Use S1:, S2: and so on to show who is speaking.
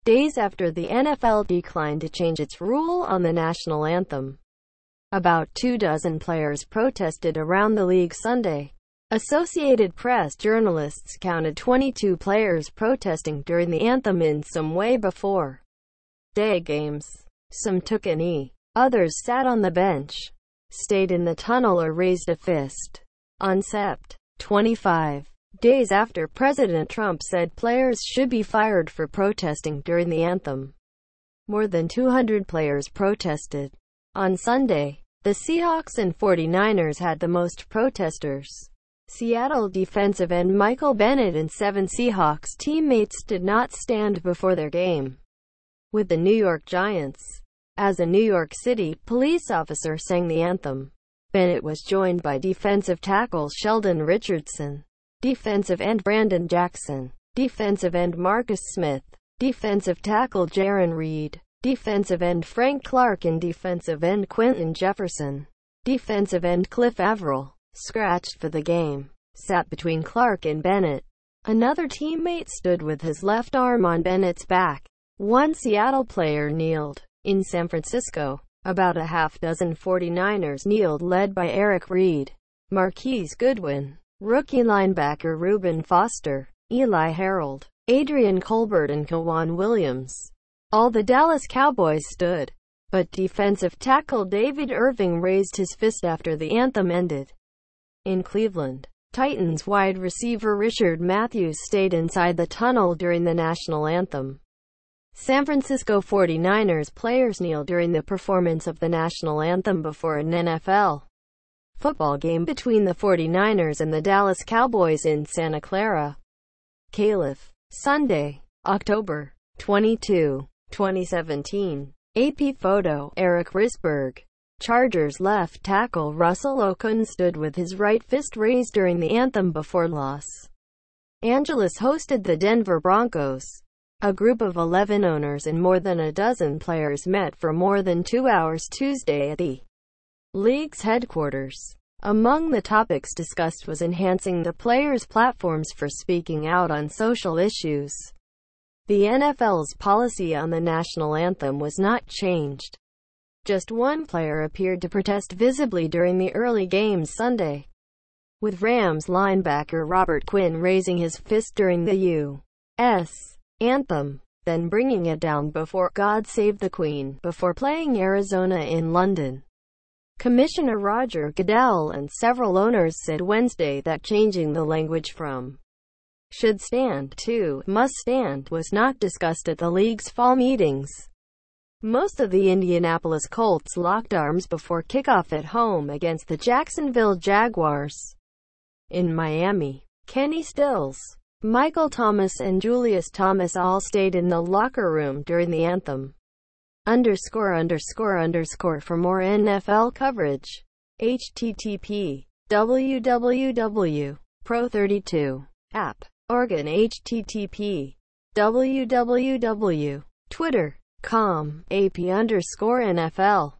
S1: days after the NFL declined to change its rule on the national anthem. About 24 players protested around the league Sunday. Associated Press journalists counted 22 players protesting during the anthem in some way before day games. Some took a knee. Others sat on the bench, stayed in the tunnel or raised a fist. On Sept. 25, days after President Trump said players should be fired for protesting during the anthem, more than 200 players protested. On Sunday, the Seahawks and 49ers had the most protesters. Seattle defensive end Michael Bennett and 7 Seahawks teammates did not stand before their game with the New York Giants. As a New York City police officer sang the anthem, Bennett was joined by defensive tackle Sheldon Richardson, defensive end Brandon Jackson, defensive end Marcus Smith, defensive tackle Jaron Reed, defensive end Frank Clark and defensive end Quentin Jefferson. Defensive end Cliff Averill, scratched for the game, sat between Clark and Bennett. Another teammate stood with his left arm on Bennett's back. One Seattle player kneeled. In San Francisco, about a half-dozen 49ers kneeled, led by Eric Reed, Marquise Goodwin, rookie linebacker Reuben Foster, Eli Harold, Adrian Colbert and Kawan Williams. All the Dallas Cowboys stood, but defensive tackle David Irving raised his fist after the anthem ended. In Cleveland, Titans wide receiver Richard Matthews stayed inside the tunnel during the national anthem. San Francisco 49ers players kneeled during the performance of the national anthem before an NFL football game between the 49ers and the Dallas Cowboys in Santa Clara. Caliph, Sunday, October 22, 2017. AP photo, Eric Risberg. Chargers left tackle Russell Okung stood with his right fist raised during the anthem before Los Angeles hosted the Denver Broncos. A group of 11 owners and more than a dozen players met for more than 2 hours Tuesday at the league's headquarters. Among the topics discussed was enhancing the players' platforms for speaking out on social issues. The NFL's policy on the national anthem was not changed. Just one player appeared to protest visibly during the early games Sunday, with Rams linebacker Robert Quinn raising his fist during the U.S. anthem, then bringing it down before God Save the Queen, before playing Arizona in London. Commissioner Roger Goodell and several owners said Wednesday that changing the language from should stand to must stand was not discussed at the league's fall meetings. Most of the Indianapolis Colts locked arms before kickoff at home against the Jacksonville Jaguars. In Miami, Kenny Stills, Michael Thomas and Julius Thomas all stayed in the locker room during the anthem. ____ for more NFL coverage. http www.pro32 app Oregon http www.twitter.com AP_NFL